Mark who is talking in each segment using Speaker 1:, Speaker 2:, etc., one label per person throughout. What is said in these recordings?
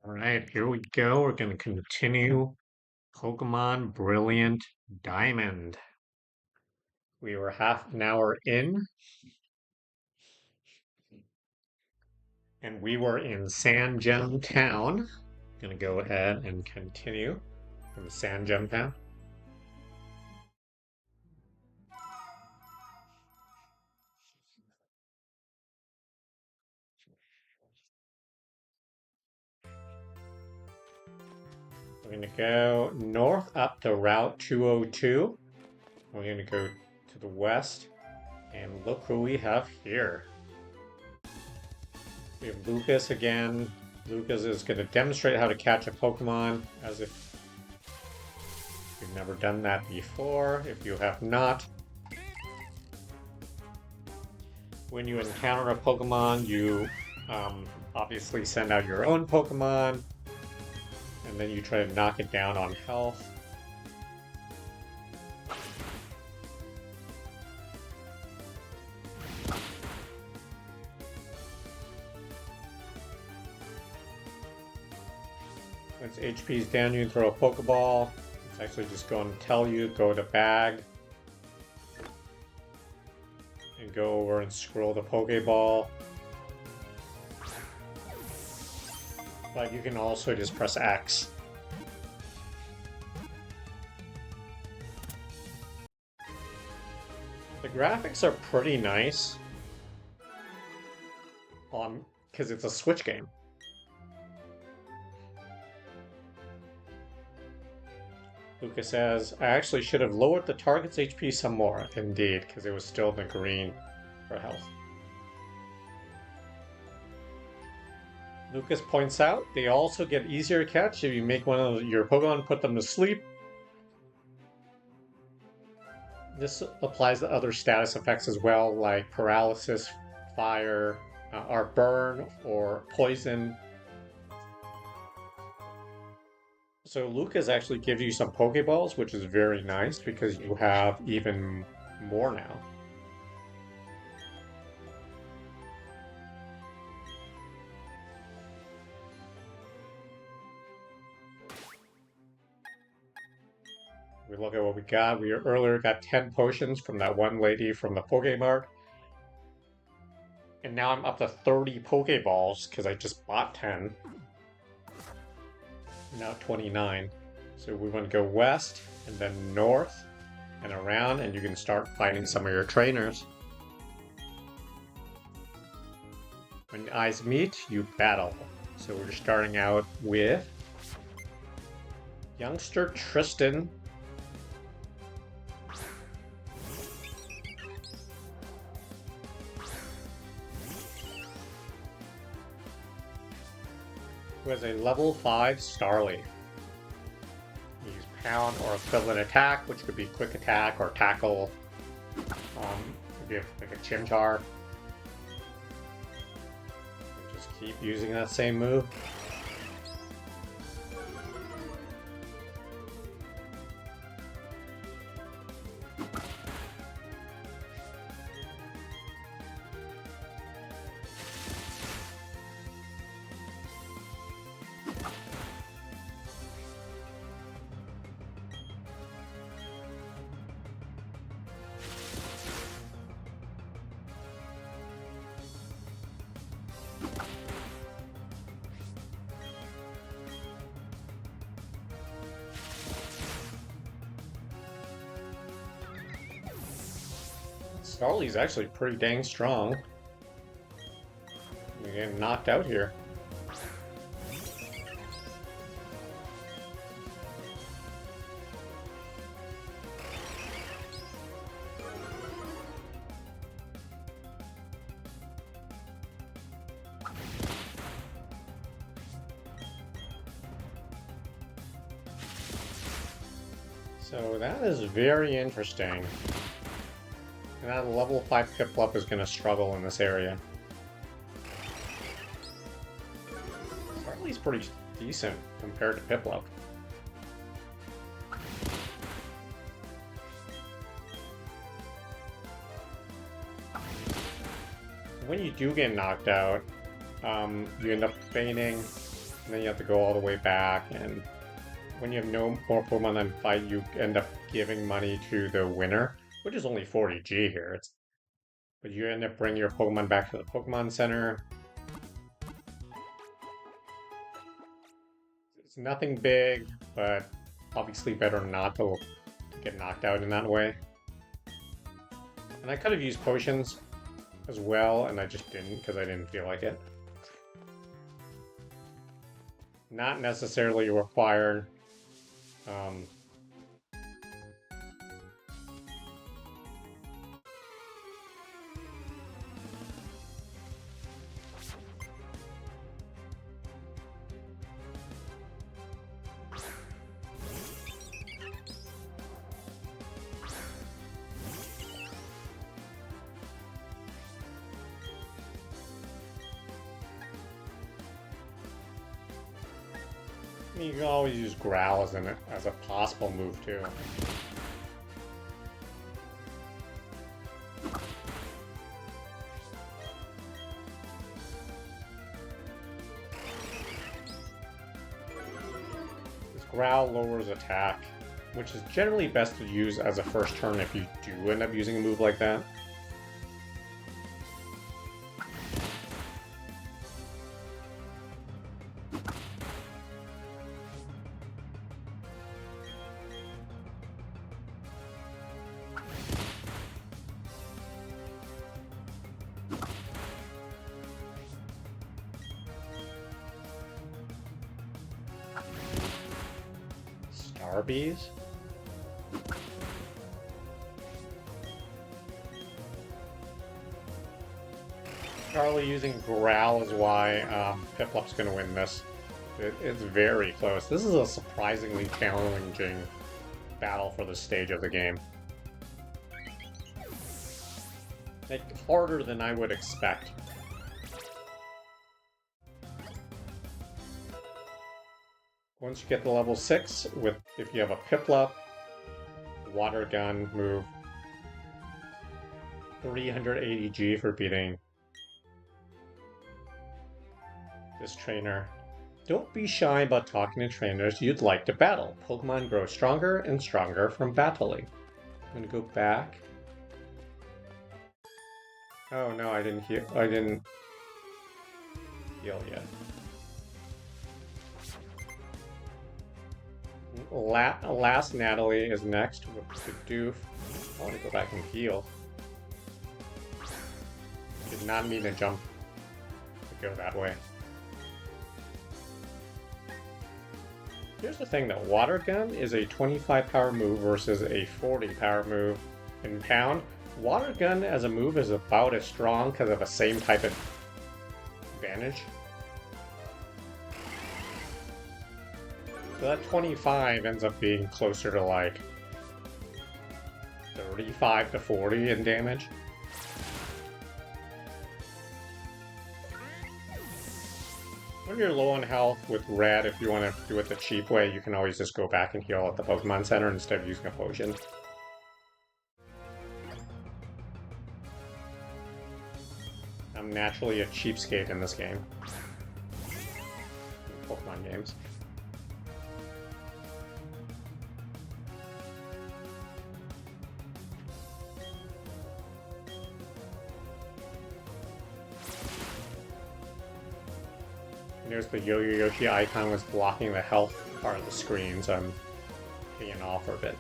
Speaker 1: Alright, here we go. We're going to continue Pokemon Brilliant Diamond. We were half an hour in, and we were in Sandgem Town. Going to go ahead and continue from Sandgem Town. We're going to go north up to Route 202. We're going to go to the west, and look who we have here. We have Lucas again. Lucas is going to demonstrate how to catch a Pokemon as if you've never done that before. If you have not, when you encounter a Pokemon, you obviously send out your own Pokemon, and then you try to knock it down on health. Once HP is down, you can throw a Pokeball. It's actually just going to tell you, go to bag. And go over and scroll the Pokeball. But you can also just press X. The graphics are pretty nice. Because it's a Switch game. Lucas says, I actually should have lowered the target's HP some more. Indeed, because it was still in the green for health. Lucas points out, they also get easier to catch if you make one of your Pokemon put them to sleep. This applies to other status effects as well, like paralysis, fire, or burn, or poison. So Lucas actually gives you some Pokeballs, which is very nice because you have even more now. We look at what we got. We earlier got 10 potions from that one lady from the Pokemart. And now I'm up to 30 Pokeballs because I just bought 10. Now 29. So we want to go west and then north and around, and you can start finding some of your trainers. When eyes meet, you battle. So we're starting out with Youngster Tristan. Who has a level 5 Starly. Use pound or equivalent attack, which could be quick attack or tackle. Could be like a Chimchar. And just keep using that same move. Starly's actually pretty dang strong. We're getting knocked out here. So that is very interesting. And that level 5 Piplup is going to struggle in this area. Starly's pretty decent compared to Piplup. When you do get knocked out, you end up feigning And then you have to go all the way back, and when you have no more Pokemon than fight, you end up giving money to the winner, which is only 40G here. But you end up bringing your Pokemon back to the Pokemon Center. It's nothing big, but obviously better not to get knocked out in that way. And I could have used potions as well, and I just didn't because I didn't feel like it. Not necessarily required. You can always use Growl as a possible move too. This Growl lowers attack, which is generally best to use as a first turn if you do end up using a move like that. Starbees? Charlie using Growl is why Piplup's going to win this. It's very close. This is a surprisingly challenging battle for the stage of the game. Like, harder than I would expect. Once you get to level 6, if you have a Piplup, Water Gun move, 380G for beating this trainer. Don't be shy about talking to trainers you'd like to battle. Pokemon grow stronger and stronger from battling. I'm gonna go back. Oh no, I didn't heal yet. Last Natalie is next with the Doof. I want to go back and heal. Did not mean to jump to go that way. Here's the thing though, Water Gun is a 25 power move versus a 40 power move in Pound. Water Gun as a move is about as strong because of the same type of advantage. So that 25 ends up being closer to like 35 to 40 in damage. When you're low on health with Red, if you want to do it the cheap way, you can always just go back and heal at the Pokemon Center instead of using a potion. I'm naturally a cheapskate in this game. In Pokemon games. There's the Yo-Yo Yoshi icon was blocking the health part of the screen, so I'm being off for a bit.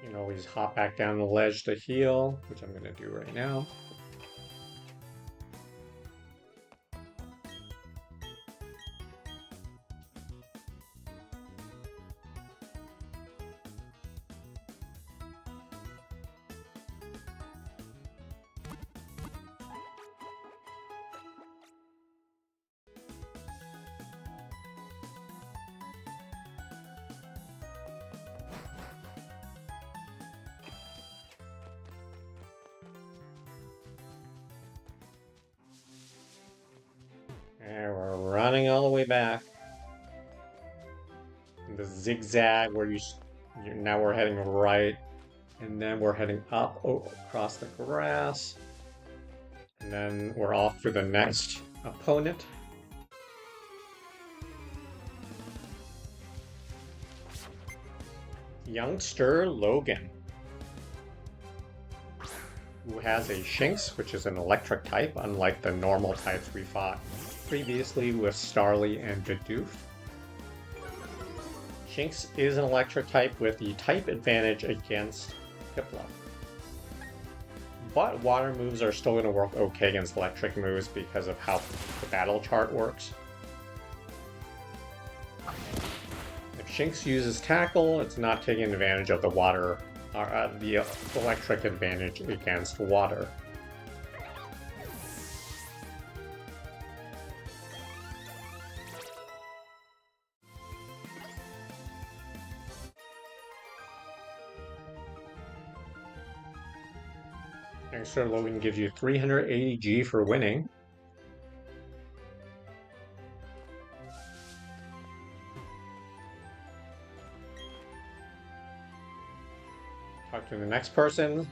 Speaker 1: You can always hop back down the ledge to heal, which I'm going to do right now. And we're running all the way back. The zigzag where now we're heading right, and then we're heading up across the grass, and then we're off to the next opponent. Youngster Logan, who has a Shinx, which is an electric type, unlike the normal types we fought previously with Starly and Bidoof. Shinx is an electric type with the type advantage against Piplup. But water moves are still going to work okay against electric moves because of how the battle chart works. If Shinx uses Tackle, it's not taking advantage of the water, the electric advantage against water. Youngster Logan gives you 380 G for winning. Talk to the next person.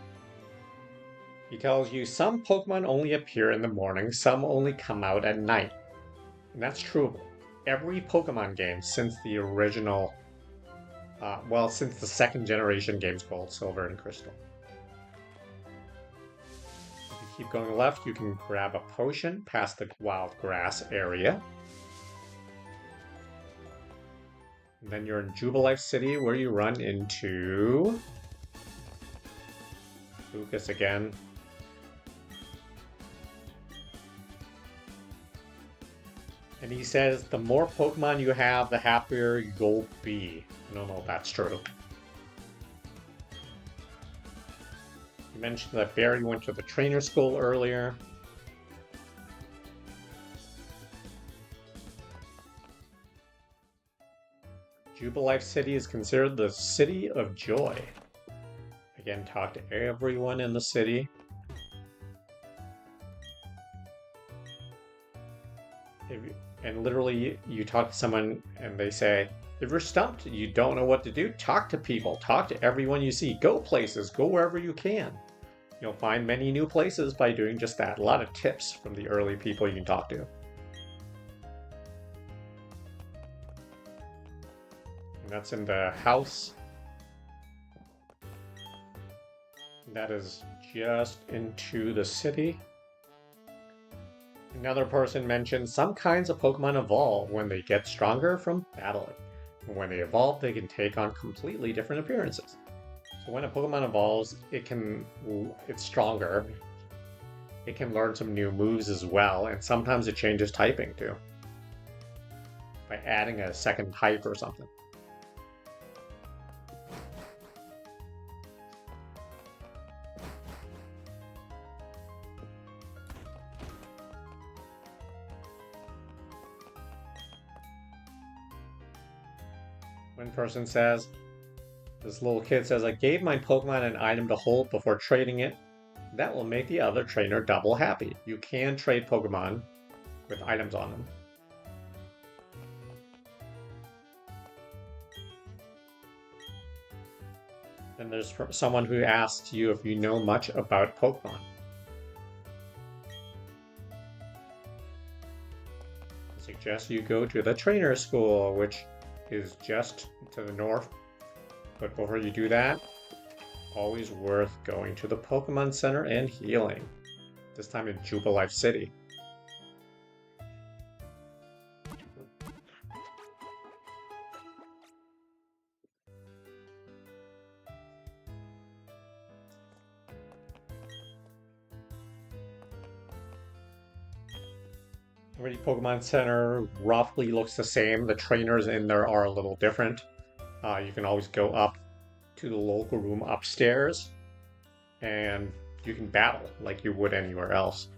Speaker 1: He tells you some Pokemon only appear in the morning, some only come out at night. And that's true of every Pokemon game since the original, since the second generation games called Silver and Crystal. If you keep going left, you can grab a potion past the wild grass area. And then you're in Jubilife City where you run into Lucas again. And he says the more Pokemon you have, the happier you'll be. I don't know if that's true. You mentioned that Barry went to the trainer school earlier. Jubilife City is considered the city of joy. Again, talk to everyone in the city. And literally, you talk to someone and they say, if you're stumped, you don't know what to do, talk to people, talk to everyone you see, go places, go wherever you can. You'll find many new places by doing just that. A lot of tips from the early people you can talk to. And that's in the house. That is just into the city. Another person mentioned some kinds of Pokemon evolve when they get stronger from battling. And when they evolve, they can take on completely different appearances. So when a Pokemon evolves, it's stronger. It can learn some new moves as well, and sometimes it changes typing too. By adding a second type or something. One person says, this little kid says, I gave my Pokemon an item to hold before trading it. That will make the other trainer double happy. You can trade Pokemon with items on them. Then there's someone who asks you if you know much about Pokemon. I suggest you go to the trainer school, which is just to the north. But before you do that, always worth going to the Pokemon Center and healing. This time in Jubilife City. Every Pokemon Center roughly looks the same. The trainers in there are a little different. You can always go up to the local room upstairs and you can battle like you would anywhere else.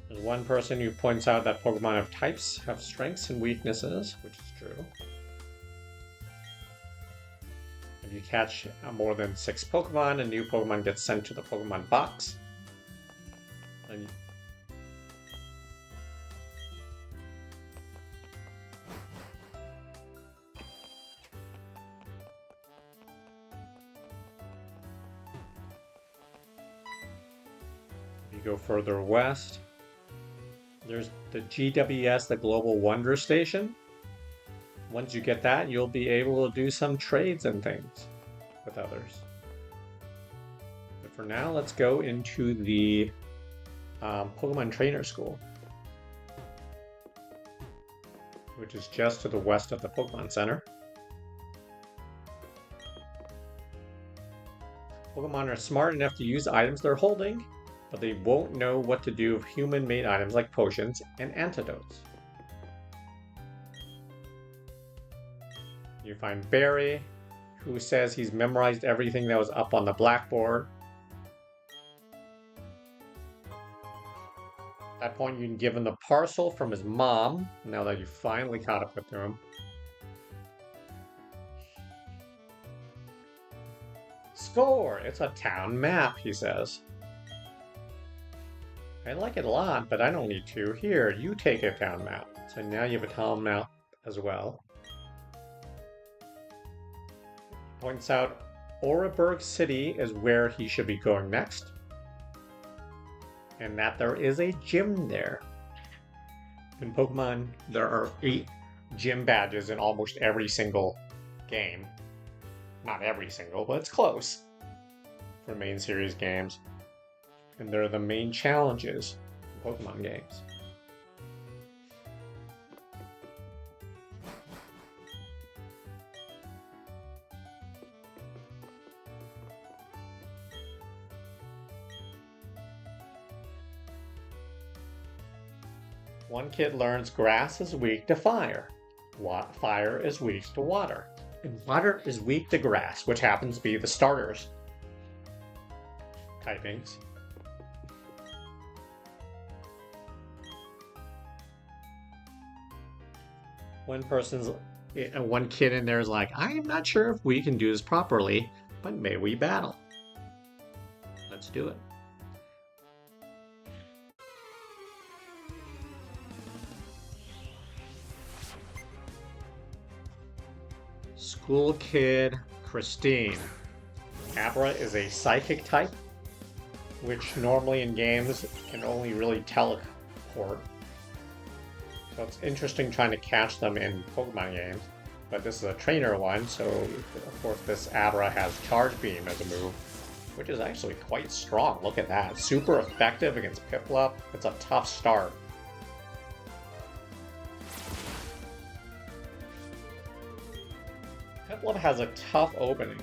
Speaker 1: There's one person who points out that Pokemon of types have strengths and weaknesses, which is true. If you catch more than 6 Pokemon, a new Pokemon gets sent to the Pokemon box. And if you go further west, there's the GWS, the Global Wonder Station. Once you get that, you'll be able to do some trades and things with others. But for now, let's go into the Pokemon Trainer School, which is just to the west of the Pokemon Center. Pokemon are smart enough to use items they're holding, but they won't know what to do with human-made items like potions and antidotes. You find Barry, who says he's memorized everything that was up on the blackboard. At that point, you can give him the parcel from his mom, now that you finally caught up with him. Score! It's a town map, he says. I like it a lot, but I don't need to. Here, you take a town map. So now you have a town map as well. Points out Oreburgh City is where he should be going next, and that there is a gym there. In Pokemon, there are 8 gym badges in almost every single game. Not every single, but it's close for main series games. And they're the main challenges in Pokemon games. One kid learns grass is weak to fire. Fire is weak to water. And water is weak to grass, which happens to be the starters typings. One kid in there is like, I am not sure if we can do this properly, but may we battle? Let's do it. School kid Christine. Abra is a psychic type, which normally in games can only really teleport. So it's interesting trying to catch them in Pokemon games. But this is a trainer one, so of course this Abra has Charge Beam as a move, which is actually quite strong. Look at that. Super effective against Piplup. It's a tough start. Piplup has a tough opening.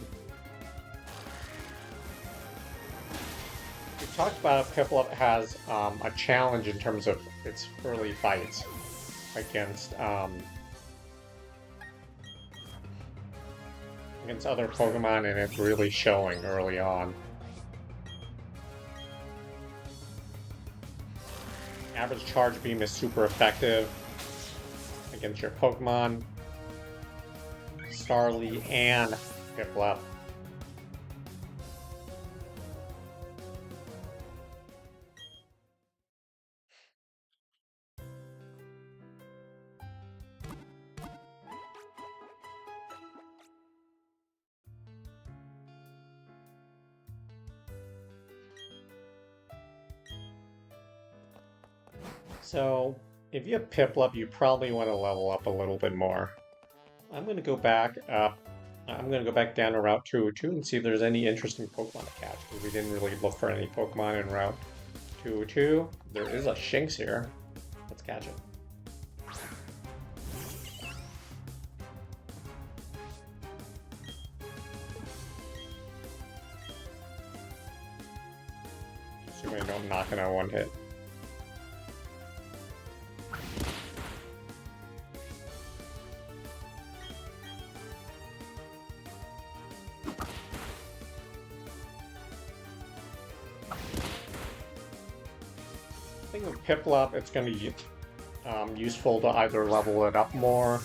Speaker 1: We talked about Piplup has a challenge in terms of its early fights against other Pokemon, and it's really showing early on. Average Charge Beam is super effective against your Pokemon, Starly and Piplup. So, if you have Piplup, you probably want to level up a little bit more. I'm going to go back up. I'm going to go back down to Route 202 and see if there's any interesting Pokemon to catch, because we didn't really look for any Pokemon in Route 202. There is a Shinx here. Let's catch it. Assuming I don't knock it out one hit. I think with Piplup, it's going to be useful to either level it up more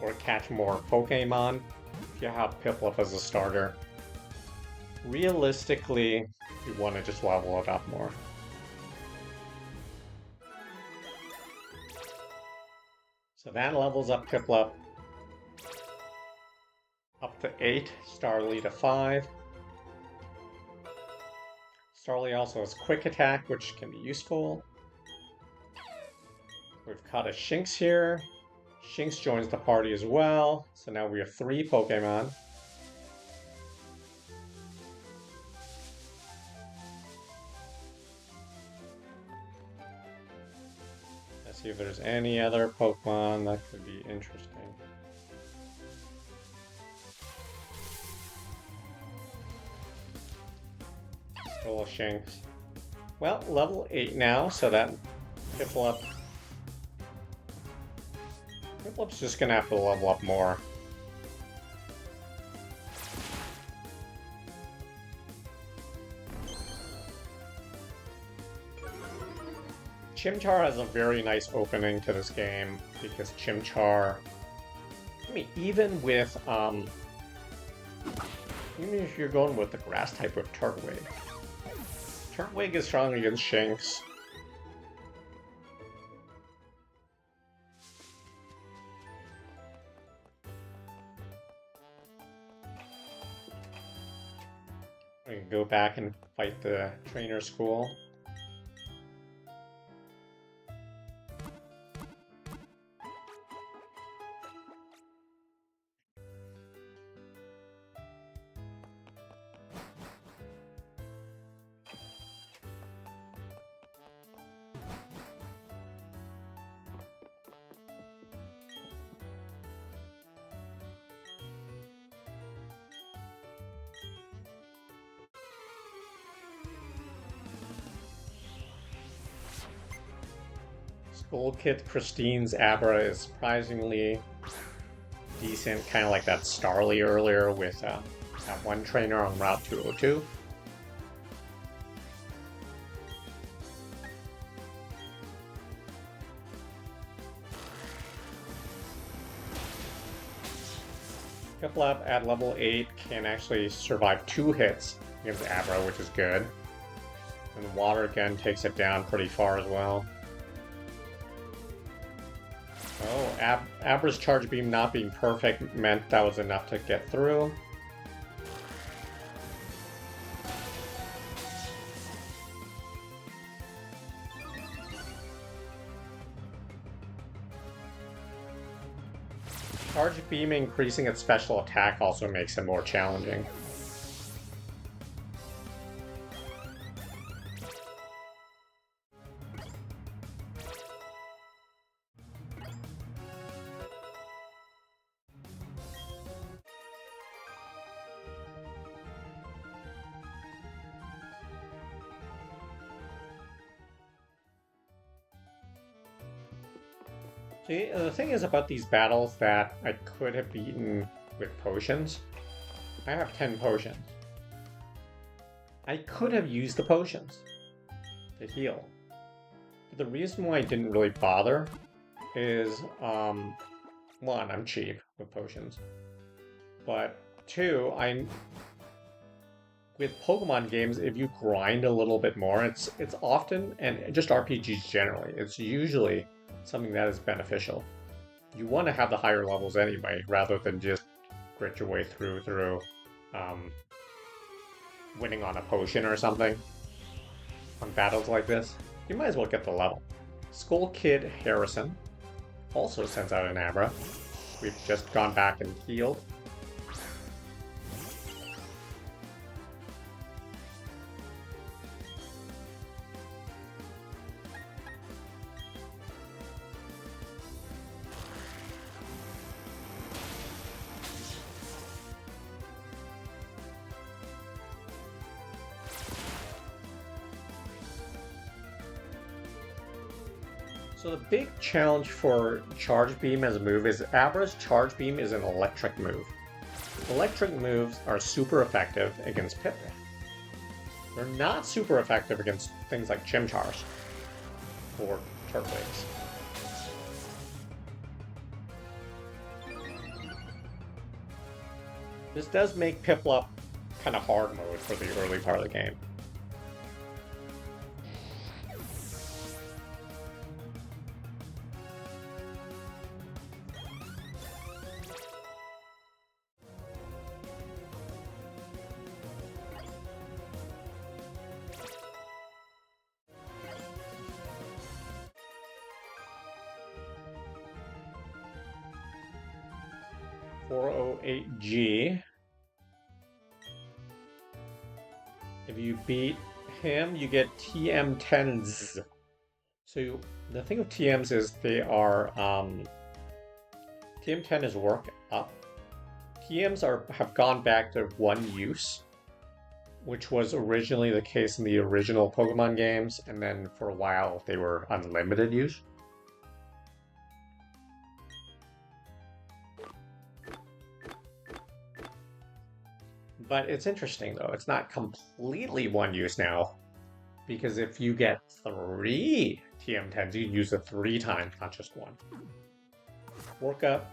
Speaker 1: or catch more Pokemon. if you have Piplup as a starter. Realistically, you want to just level it up more. So that levels up Piplup up to 8, Starly to 5. Starly also has Quick Attack, which can be useful. We've caught a Shinx here. Shinx joins the party as well. So now we have 3 Pokemon. Let's see if there's any other Pokemon that could be interesting. Still a Shinx. Well, level 8 now, so that Piplup's just gonna have to level up more. Chimchar has a very nice opening to this game because Chimchar, I mean, even if you're going with the grass type with Turtwig. Turtwig is strong against Shinx. We can go back and fight the trainer school. School Kid Christine's Abra is surprisingly decent, kind of like that Starly earlier with that one trainer on Route 202. Piplup at level 8 can actually survive 2 hits against Abra, which is good. And Water again takes it down pretty far as well. Oh, Abra's Charge Beam not being perfect meant that was enough to get through. Charge Beam increasing its special attack also makes it more challenging. See, the thing is about these battles that I could have beaten with potions. I have 10 potions. I could have used the potions to heal. But the reason why I didn't really bother is, one, I'm cheap with potions. But two, with Pokemon games, if you grind a little bit more, it's often, and just RPGs generally, it's usually something that is beneficial. You want to have the higher levels anyway, rather than just grit your way through winning on a potion or something. On battles like this, you might as well get the level. Skull Kid Harrison also sends out an Abra. We've just gone back and healed. So the big challenge for Charge Beam as a move is Abra's Charge Beam is an electric move. Electric moves are super effective against Piplup. They're not super effective against things like Chimchars or Turtwigs. This does make Piplup kind of hard mode for the early part of the game. .408G. If you beat him, you get TM10s. So the thing with TMs is they are TM10 is Work Up. TMs have gone back to one use, which was originally the case in the original Pokemon games, and then for a while they were unlimited use. But it's interesting though, it's not completely one use now, because if you get 3 TM10s, you can use it 3 times, not just 1. Work Up,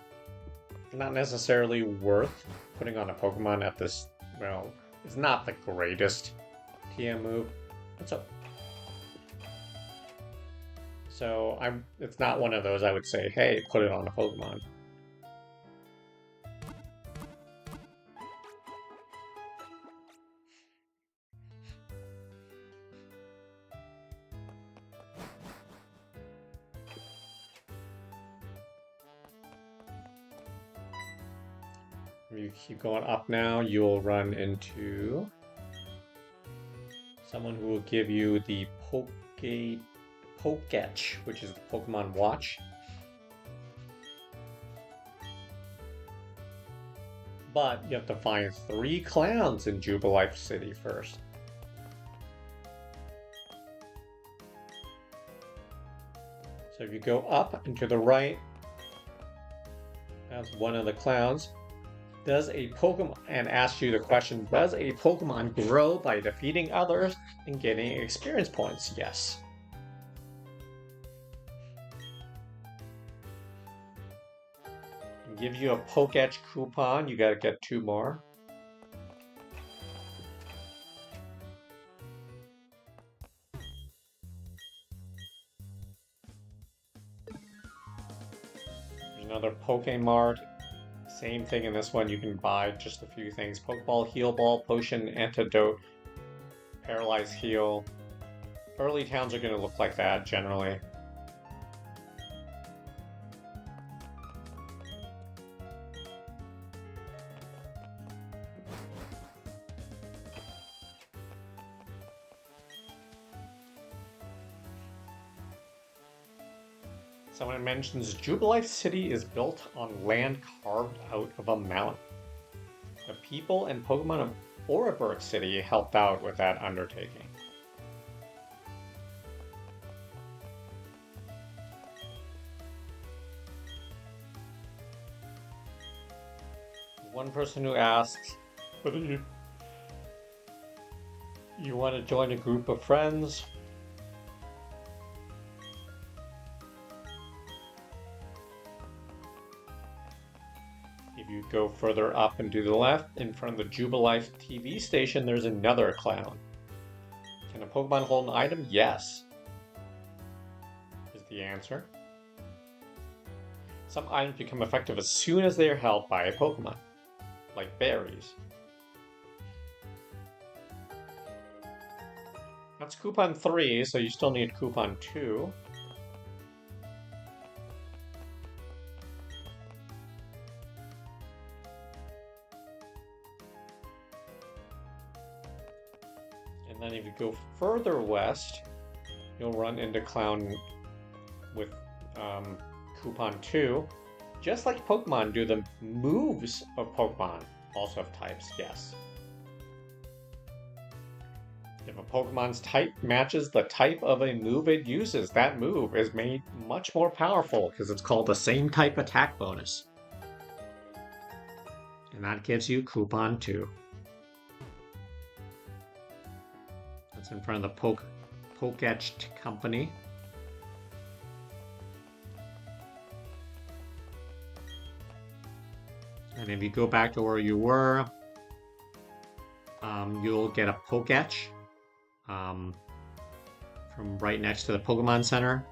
Speaker 1: not necessarily worth putting on a Pokemon at this, well, it's not the greatest TM move. What's up? So it's not one of those I would say, hey, put it on a Pokemon. If you keep going up now, you'll run into someone who will give you the Pokétch, which is the Pokemon Watch. But you have to find 3 clowns in Jubilife City first. So if you go up and to the right, that's one of the clowns. Does a Pokemon, and asks you the question, does a Pokemon grow by defeating others and getting experience points? Yes. Give you a Pokétch coupon, you gotta get 2 more. There's another Pokemart. Same thing in this one, you can buy just a few things. Pokeball, Heal Ball, Potion, Antidote, Paralyze Heal. Early towns are going to look like that, generally. Someone mentions Jubilife City is built on land carved out of a mountain. The people and Pokemon of Oreburgh City helped out with that undertaking. One person who asks whether you want to join a group of friends. If you go further up and to the left, in front of the Jubilife TV station, there's another clown. Can a Pokemon hold an item? Yes, is the answer. Some items become effective as soon as they are held by a Pokemon, like berries. That's coupon 3, so you still need coupon 2. And then if you go further west, you'll run into Clown with coupon 2. Just like Pokemon do, the moves of Pokemon also have types, yes. If a Pokemon's type matches the type of a move it uses, that move is made much more powerful because it's called the same type attack bonus. And that gives you coupon 2. That's in front of the Pokétch company. And if you go back to where you were, you'll get a Pokétch from right next to the Pokemon Center.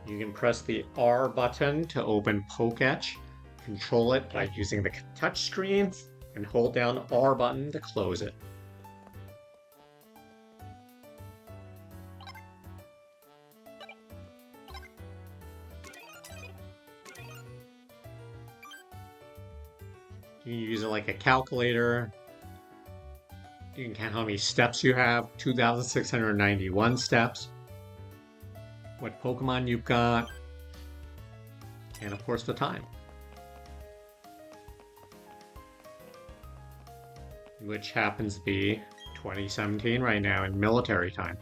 Speaker 1: You can press the R button to open Pokétch. Control it by using the touch screen and hold down R button to close it. You can use it like a calculator. You can count how many steps you have, 2,691 steps. What Pokemon you've got, and of course the time. Which happens to be 2017 right now in military time.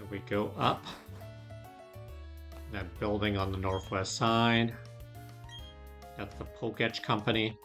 Speaker 1: We go up. That building on the northwest side. That's the Pokétch company.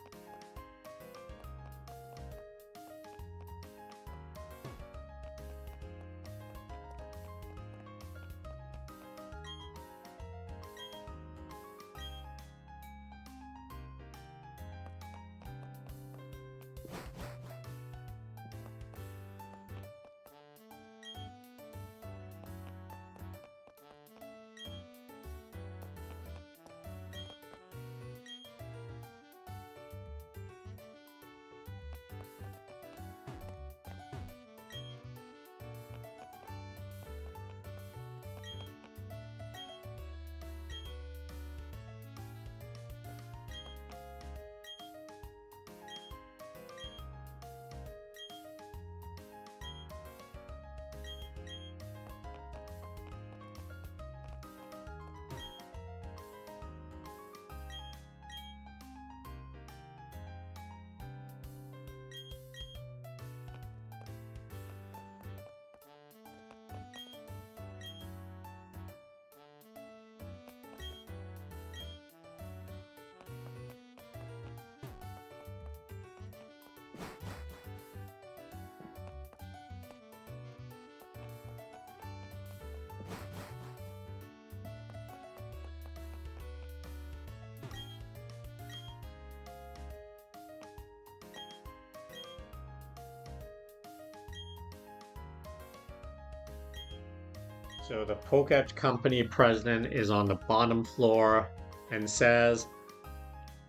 Speaker 1: So the Pokétch company president is on the bottom floor and says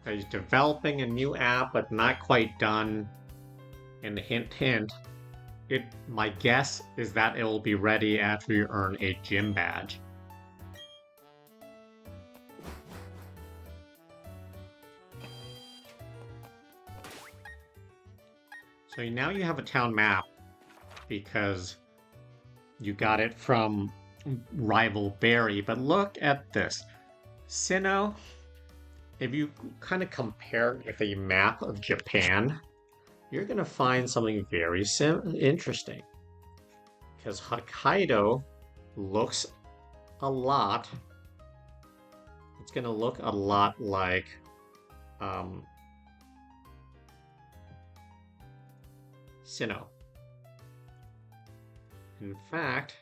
Speaker 1: that he's developing a new app but not quite done. And hint hint, my guess is that it will be ready after you earn a gym badge. So now you have a town map because you got it from rival Berry, but look at this. Sinnoh, if you kind of compare it with a map of Japan, you're going to find something very interesting. Because Hokkaido looks a lot, it's going to look a lot like Sinnoh. In fact,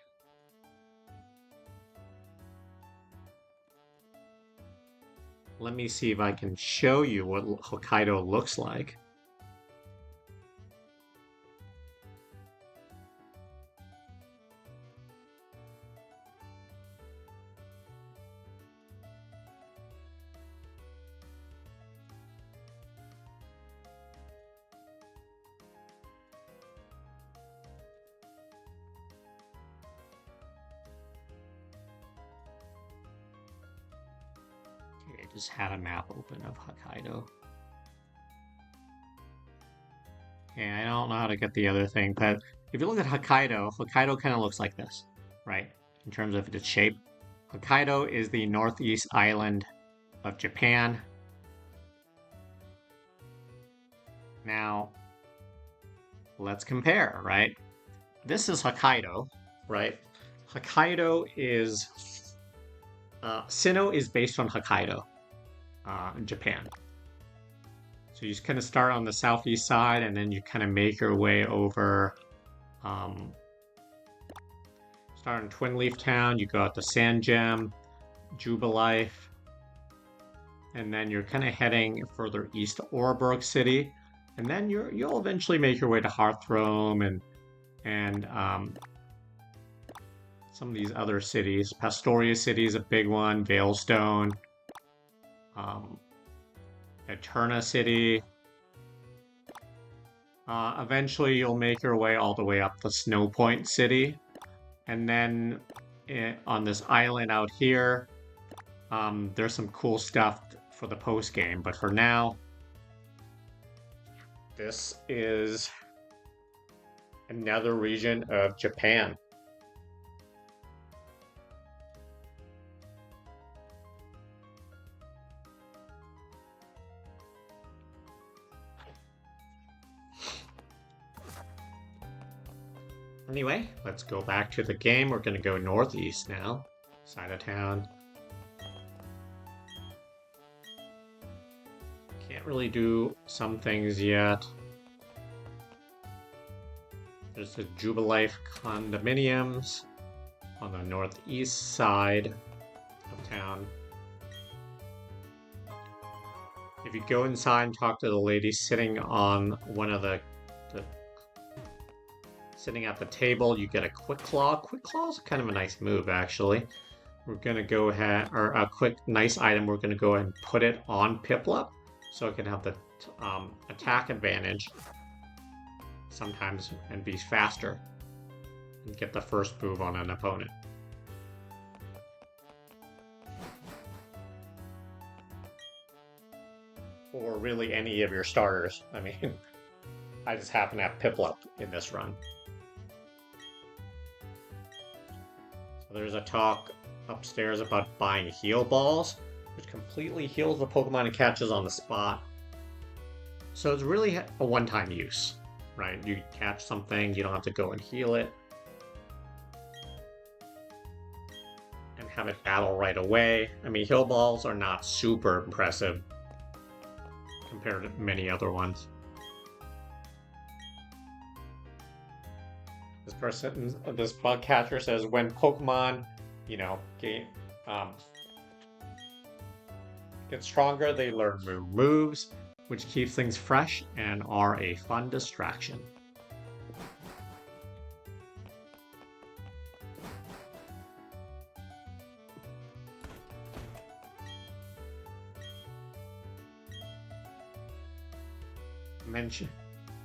Speaker 1: let me see if I can show you what Hokkaido looks like. I just had a map open of Hokkaido. And I don't know how to get the other thing, but if you look at Hokkaido, Hokkaido kind of looks like this, right? In terms of its shape. Hokkaido is the northeast island of Japan. Now, let's compare, right? This is Hokkaido, right? Hokkaido is... Sinnoh is based on Hokkaido, in Japan. So you just kind of start on the southeast side, and then you kind of make your way over... start in Twin Leaf Town, you go out to Sandgem, Jubilife, and then you're kind of heading further east to Oreburgh City, and then you'll eventually make your way to Hearthrome and some of these other cities. Pastoria City is a big one, Veilstone, Eterna City. Eventually you'll make your way all the way up to Snowpoint City, and then on this island out here, there's some cool stuff for the post game, but for now, this is another region of Japan. Anyway, let's go back to the game. We're going to go northeast now, side of town. Can't really do some things yet. There's the Jubilife condominiums on the northeast side of town. If you go inside and talk to the lady sitting on one of the sitting at the table, you get a Quick Claw. Quick Claw is kind of a nice move, actually. We're going to go ahead, or a quick, nice item, we're going to go ahead and put it on Piplup, so it can have the attack advantage sometimes and be faster and get the first move on an opponent. Or really any of your starters. I mean, I just happen to have Piplup in this run. So there's a talk upstairs about buying heal balls, which completely heals the Pokemon it catches on the spot. So it's really a one-time use, right? You catch something, you don't have to go and heal it. And have it battle right away. I mean, heal balls are not super impressive compared to many other ones. This bug catcher says when Pokemon, get stronger, they learn new moves, which keeps things fresh and are a fun distraction.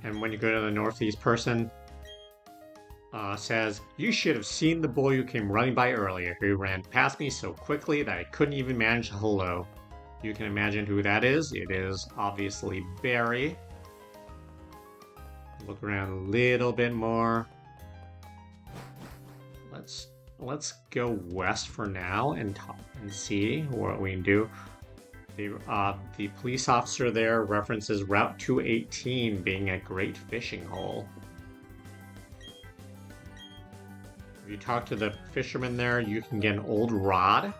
Speaker 1: And when you go to the northeast person, says, you should have seen the boy who came running by earlier. He ran past me so quickly that I couldn't even manage a hello. You can imagine who that is. It is obviously Barry. Look around a little bit more. Let's go west for now and see what we can do. The police officer there references Route 218 being a great fishing hole. If you talk to the fisherman there, you can get an old rod,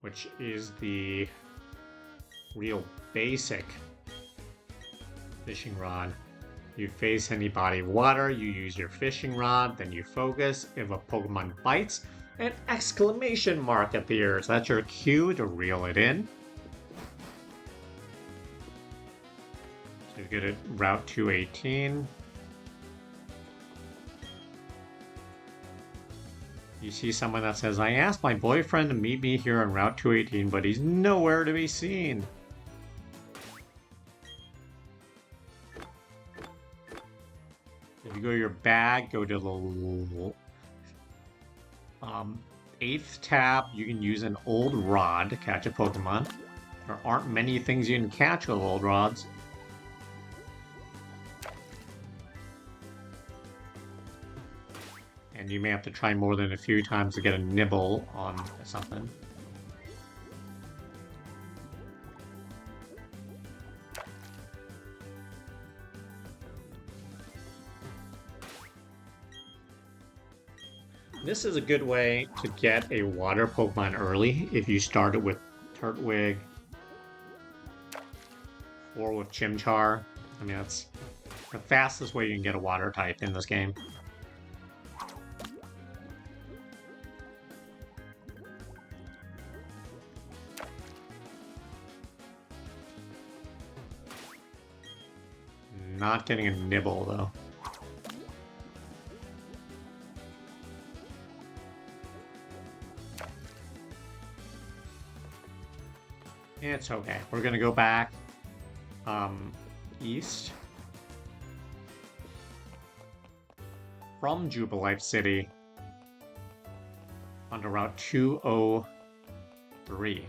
Speaker 1: which is the real basic fishing rod. You face any body of water, you use your fishing rod, then you focus. If a Pokemon bites, an exclamation mark appears. That's your cue to reel it in. So you get it Route 218. You see someone that says, I asked my boyfriend to meet me here on Route 218, but he's nowhere to be seen. If you go to your bag, go to the 8th tab, you can use an old rod to catch a Pokemon. There aren't many things you can catch with old rods. And you may have to try more than a few times to get a nibble on something. This is a good way to get a water Pokemon early if you started with Turtwig or with Chimchar. I mean, that's the fastest way you can get a water type in this game. Not getting a nibble, though. It's okay. We're gonna go back east from Jubilife City onto Route 203,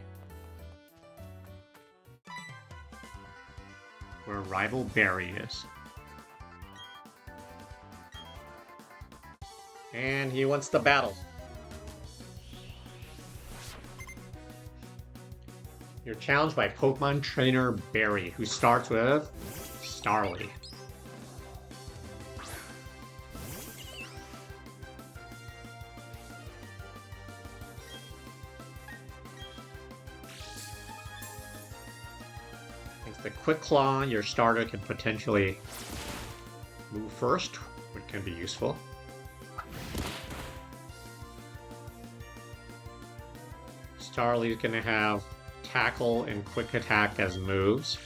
Speaker 1: where Rival Berry is. And he wants to battle. You're challenged by Pokemon Trainer Barry, who starts with Starly. Thanks to Quick Claw, your starter can potentially move first, which can be useful. Starly's gonna have Tackle and Quick Attack as moves.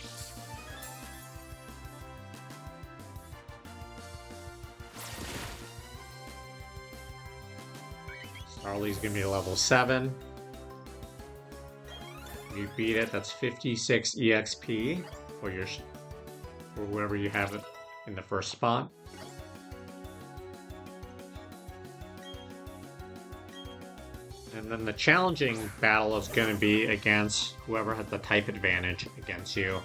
Speaker 1: Starly's gonna be level 7. If you beat it, that's 56 EXP for whoever you have it in the first spot. And then the challenging battle is going to be against whoever has the type advantage against you.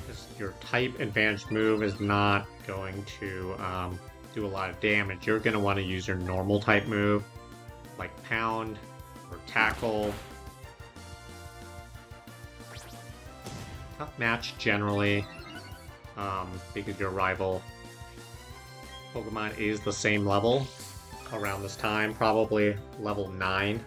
Speaker 1: Because your type advantage move is not going to do a lot of damage. You're going to want to use your normal type move, like Pound or Tackle. Tough match generally, because your rival Pokemon is the same level around this time, probably level 9.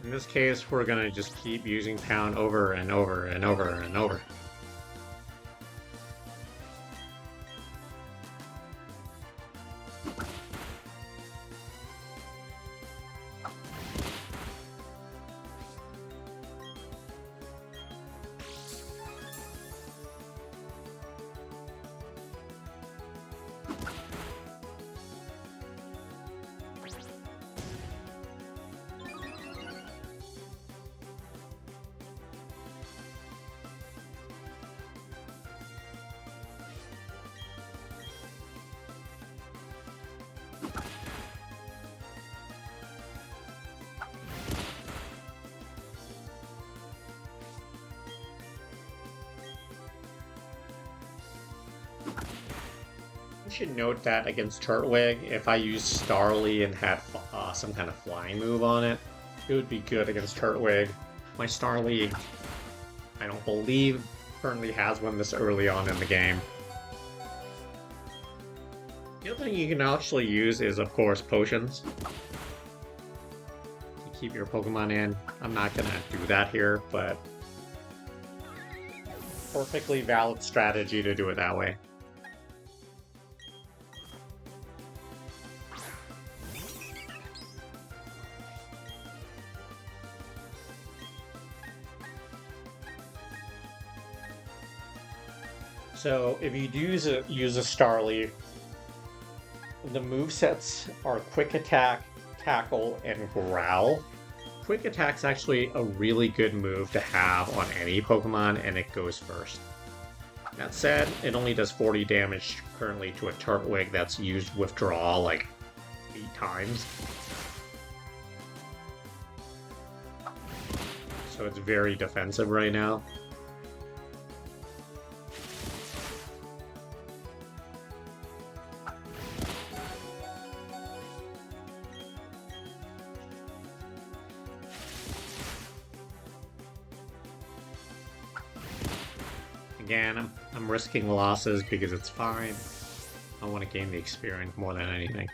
Speaker 1: In this case, we're gonna just keep using Pound over and over and over and over. I should note that against Turtwig, if I used Starly and had some kind of flying move on it, it would be good against Turtwig. My Starly, I don't believe, currently has one this early on in the game. The other thing you can actually use is, of course, potions to keep your Pokemon in. I'm not gonna do that here, but perfectly valid strategy to do it that way. So if you do use a Starly, the movesets are Quick Attack, Tackle, and Growl. Quick Attack's actually a really good move to have on any Pokemon, and it goes first. That said, it only does 40 damage currently to a Turtwig that's used Withdraw like 8 times. So it's very defensive right now. Again, I'm risking losses because it's fine. I want to gain the experience more than anything.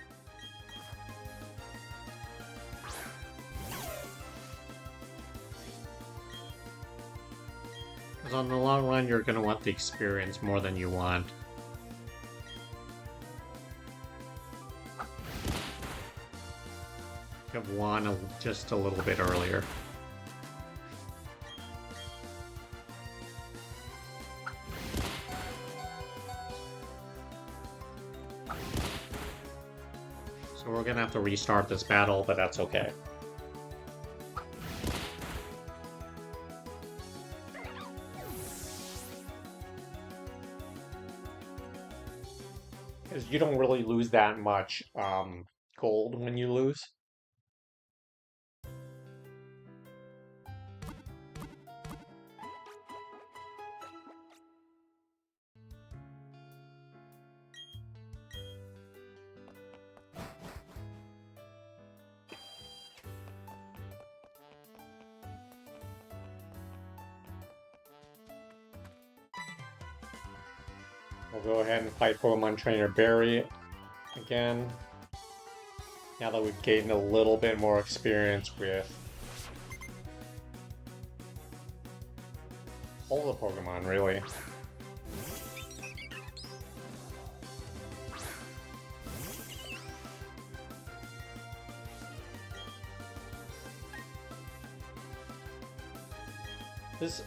Speaker 1: Because on the long run, you're going to want the experience more than you want. You have won just a little bit earlier. So we're gonna have to restart this battle, but that's okay. Because you don't really lose that much gold when you lose. We'll go ahead and fight Pokemon Trainer Barry again. Now that we've gained a little bit more experience with all the Pokemon, really.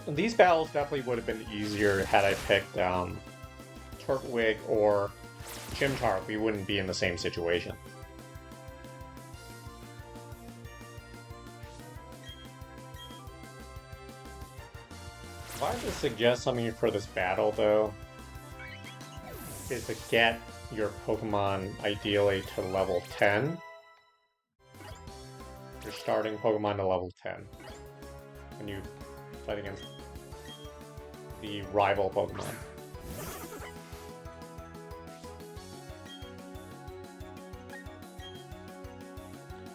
Speaker 1: These battles definitely would have been easier had I picked Turtwig or Chimchar. We wouldn't be in the same situation. If I had to suggest something for this battle, though, is to get your Pokemon ideally to level 10. Your starting Pokemon to level 10. When you fight against the rival Pokemon.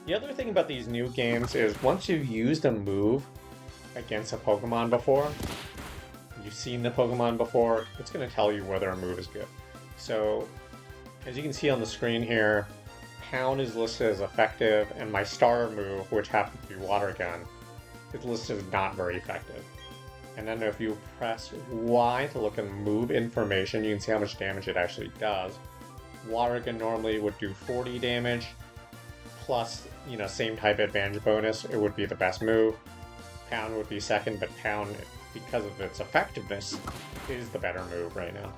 Speaker 1: The other thing about these new games is once you've used a move against a Pokemon before, you've seen the Pokemon before, it's going to tell you whether a move is good. So, as you can see on the screen here, Pound is listed as effective, and my star move, which happens to be Water Gun, is listed as not very effective. And then if you press Y to look at move information, you can see how much damage it actually does. Water Gun normally would do 40 damage, plus, you know, same type advantage bonus, it would be the best move. Pound would be second, but Pound, because of its effectiveness, is the better move right now.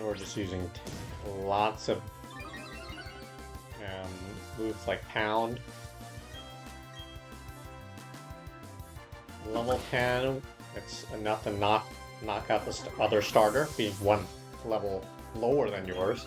Speaker 1: we're just using lots of moves like Pound. Level 10, it's enough to knock out the other starter, being one level lower than yours.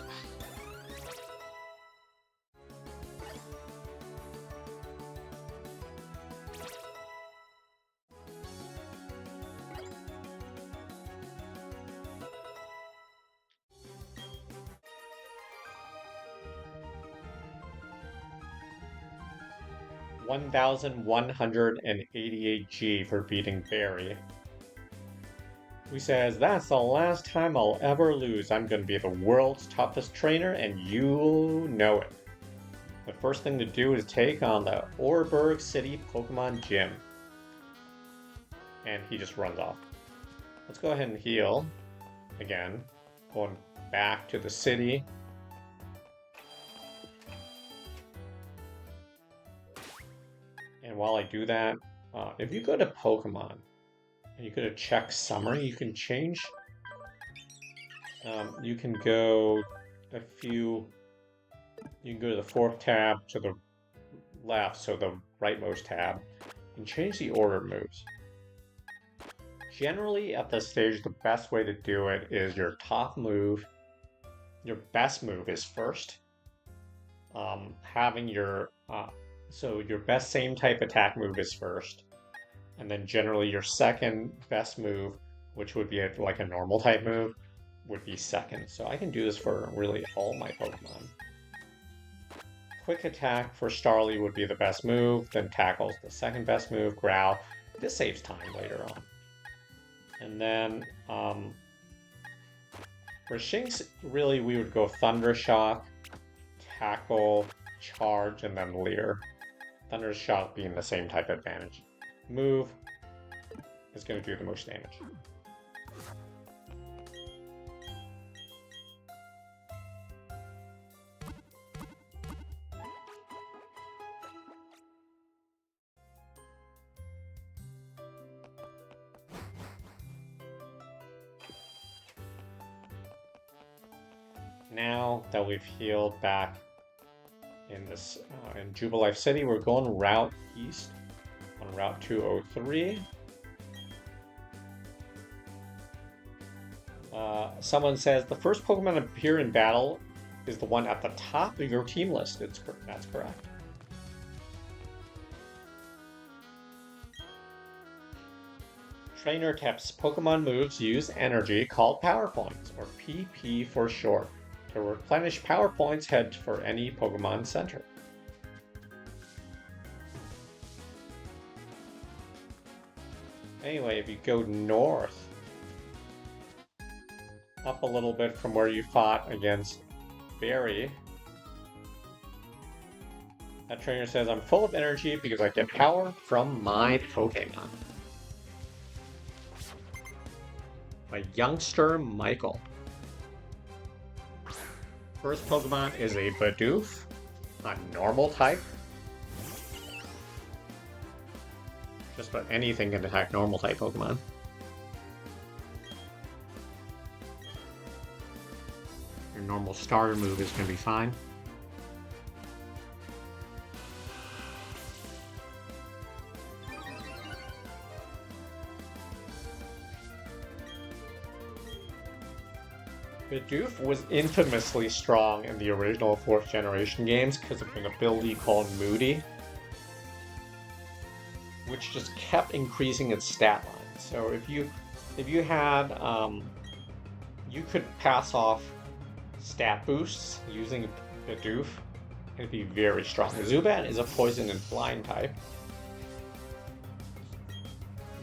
Speaker 1: $1,188G for beating Barry. Who says, that's the last time I'll ever lose. I'm going to be the world's toughest trainer, and you know it. The first thing to do is take on the Oreburgh City Pokemon Gym. And he just runs off. Let's go ahead and heal. Again, going back to the city. And while I do that, if you go to Pokemon, and you go to check summary, you can change. You can go you can go to the 4th tab to the left, so the rightmost tab, and change the order of moves. Generally, at this stage, the best way to do it is your top move, your best move is first. Having your so your best same type attack move is first, and then generally your second best move, which would be like a normal type move, would be second. So I can do this for really all my Pokemon. Quick attack for Starly would be the best move, then Tackle's the second best move, Growl. This saves time later on. And then for Shinx, really we would go Thunder Shock, Tackle, Charge, and then Leer. Thunder Shock being the same type advantage. Move is going to do the most damage. Now that we've healed back in this in Jubilife City, we're going route east on Route 203. Someone says the first Pokemon to appear in battle is the one at the top of your team list. That's correct. Trainer tips: Pokemon moves use energy called Power Points, or PP for short. To replenish Power Points, head for any Pokemon Center. Anyway, if you go north, up a little bit from where you fought against Barry, that trainer says, I'm full of energy because I get power from my Pokemon. By Youngster Michael. First Pokemon is a Bidoof, a normal type. Just about anything can attack normal type Pokemon. Your normal starter move is going to be fine. Bidoof was infamously strong in the original 4th generation games because of an ability called Moody, which just kept increasing its stat line. So if you had, you could pass off stat boosts using Bidoof, it'd be very strong. Zubat is a poison and flying type.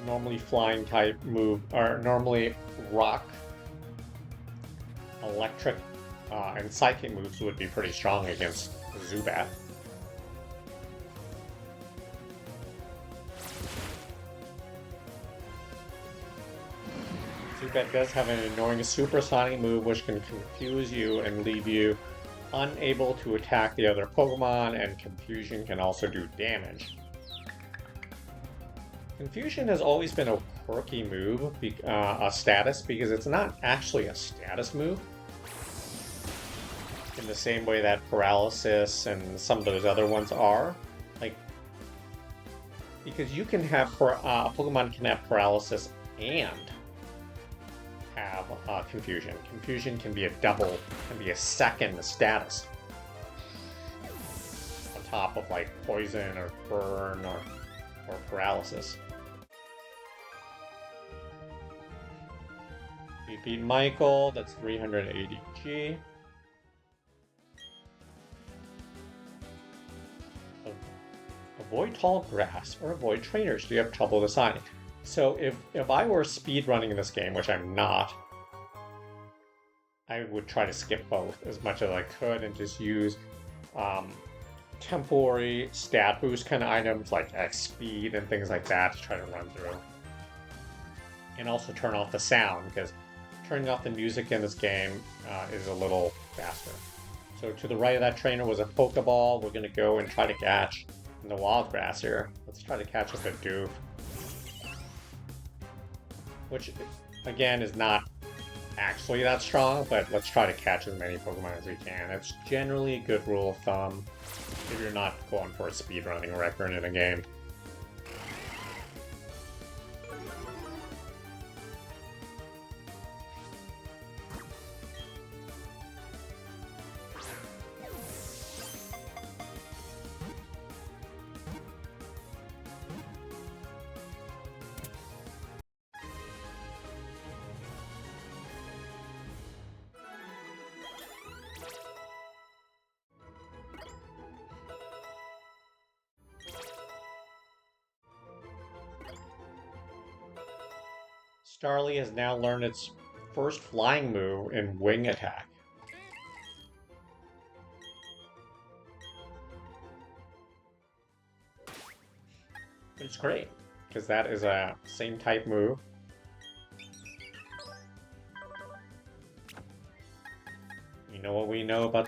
Speaker 1: Normally flying type move, or normally rock, electric, and psychic moves would be pretty strong against Zubat. Zubat does have an annoying supersonic move which can confuse you and leave you unable to attack the other Pokemon, and Confusion can also do damage. Confusion has always been a quirky move, a status, because it's not actually a status move. in the same way that Paralysis and some of those other ones are. Like, because you can have, Pokemon can have Paralysis and have Confusion. Confusion can be a double, can be a second status on top of like Poison or Burn or Paralysis. We beat Michael, that's 380 G. Avoid tall grass or avoid trainers. Do you have trouble deciding? So if I were speedrunning this game, which I'm not, I would try to skip both as much as I could and just use temporary stat boost kind of items like X speed and things like that to try to run through. And also turn off the sound, because turning off the music in this game is a little faster. So to the right of that trainer was a Pokeball. We're going to go and try to catch in the wild grass here. Let's try to catch a Bidoof, which again is not actually that strong, but let's try to catch as many Pokemon as we can. It's generally a good rule of thumb if you're not going for a speedrunning record in a game. Starly has now learned its first flying move in Wing Attack. It's great, because that is a same type move. You know what we know about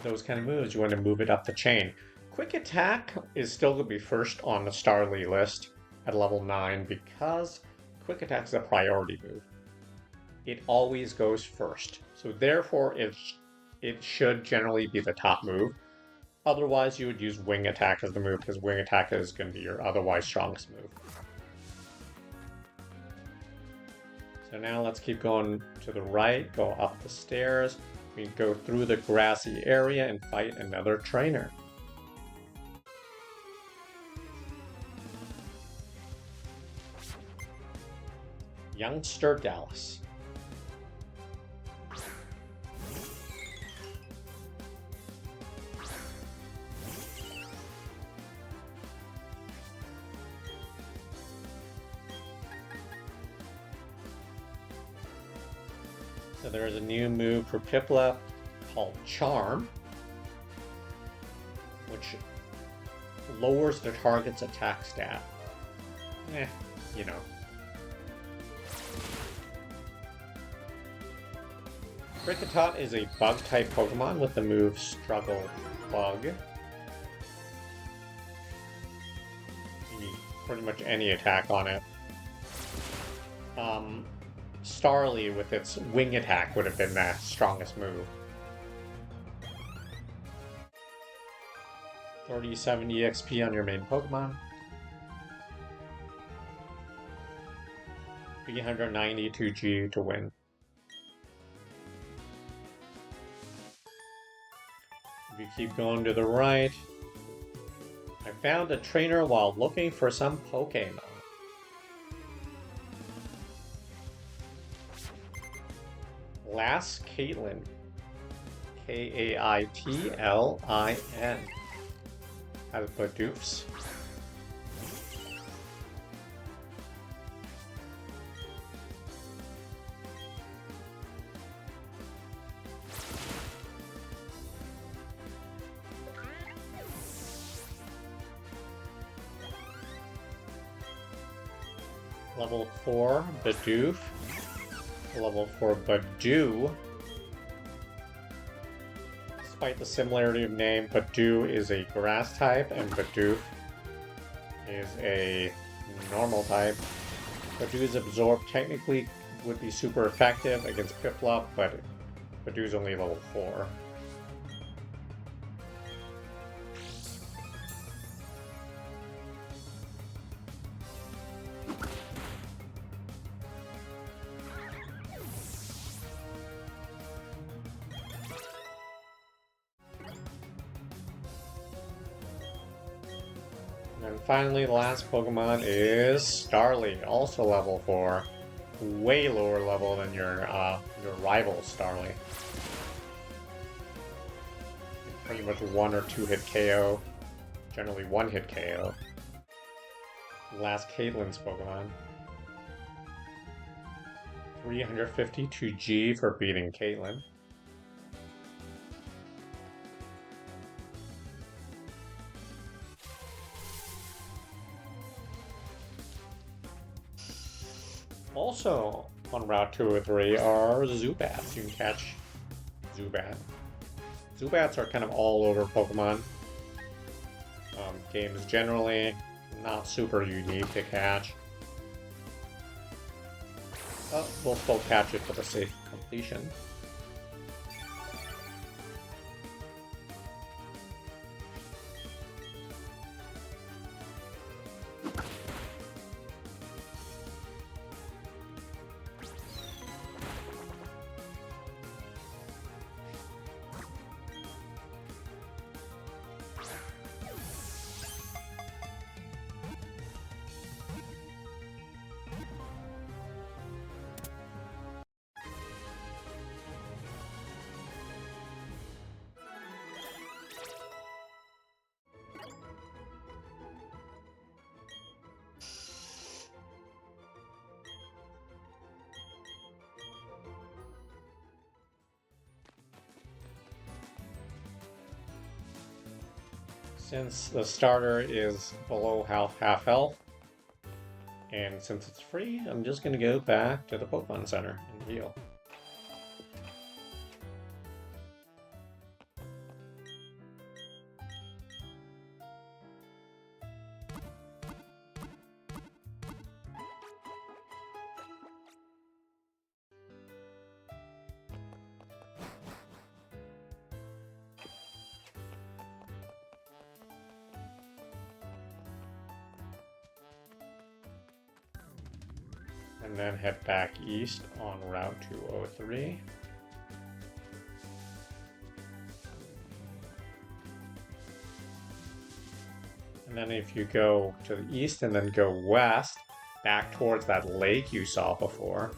Speaker 1: those kind of moves, you want to move it up the chain. Quick Attack is still going to be first on the Starly list at level 9 because Quick Attack is a priority move. It always goes first, so therefore it should generally be the top move. Otherwise, you would use Wing Attack as the move, because Wing Attack is going to be your otherwise strongest move. So now let's keep going to the right, go up the stairs. We go through the grassy area and fight another trainer. Youngster Dallas. So there is a new move for Piplup called Charm, which lowers the target's attack stat. You know. Kricketot is a bug-type Pokemon with the move Struggle Bug. You need pretty much any attack on it. Starly with its Wing Attack would have been the strongest move. 30-70 XP on your main Pokemon. 392 G to win. We keep going to the right. I found a trainer while looking for some Pokémon. Last Caitlin. Kaitlin. Has Bidoofs. Level 4 Bidoof. Level 4 Badoo. Despite the similarity of name, Badoo is a grass type and Bidoof is a normal type. Badoo's Absorb technically would be super effective against Piplup, but Badoo's only level 4. And finally, the last Pokemon is Starly, also level 4. Way lower level than your rival Starly. Pretty much 1 or 2 hit KO. Generally 1 hit KO. Last Caitlin's Pokemon. 352 G for beating Caitlin. Also on Route 203 are Zubats. You can catch Zubat. Zubats are kind of all over Pokemon. Games generally not super unique to catch. We'll still catch it for the safe completion. Since the starter is below half health, and since it's free, I'm just going to go back to the Pokemon Center and heal. And then head back east on Route 203. And then if you go to the east and then go west, back towards that lake you saw before,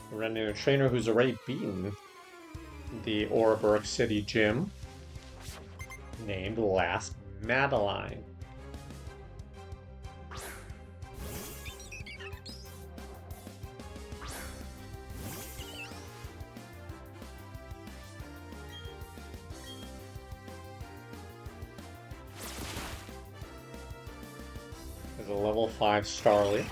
Speaker 1: we're running a trainer who's already beaten the Oreburgh City gym, named Last Madeline. A level 5 Starly.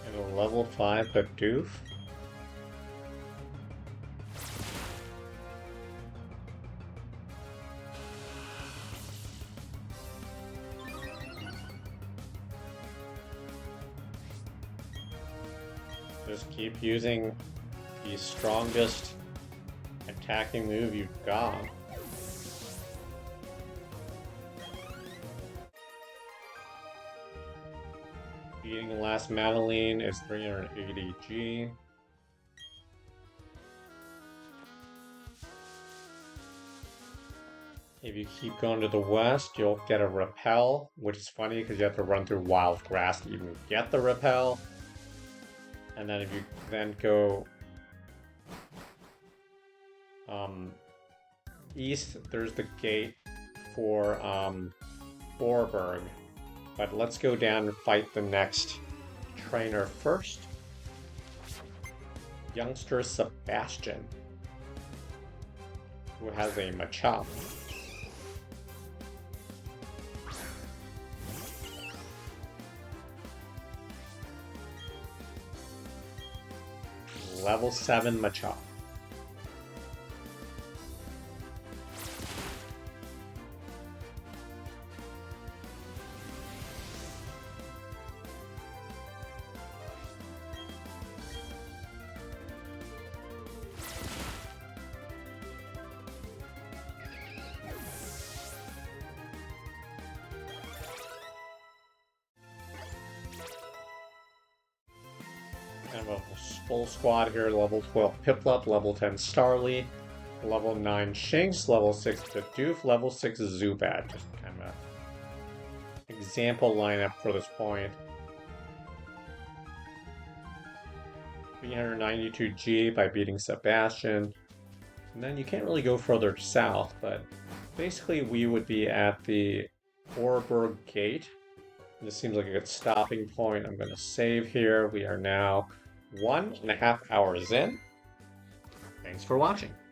Speaker 1: And a level 5 Bidoof. Just keep using the strongest attacking move you've got. Beating Last Madeline is 380 G. If you keep going to the west, you'll get a repel, which is funny because you have to run through wild grass to even get the repel. And then if you then go east, there's the gate for Oreburgh. But let's go down and fight the next trainer first. Youngster Sebastian, who has a Machop. Level 7 Machop. have a full squad here. Level 12 Piplup, level 10 Starly, level 9 Shinx, level 6 Bidoof, level 6 Zubat. Just kind of example lineup for this point. 392 G by beating Sebastian. And then you can't really go further south, but basically we would be at the Oreburgh Gate. This seems like a good stopping point. I'm going to save here. We are now 1.5 hours in. Thanks for watching.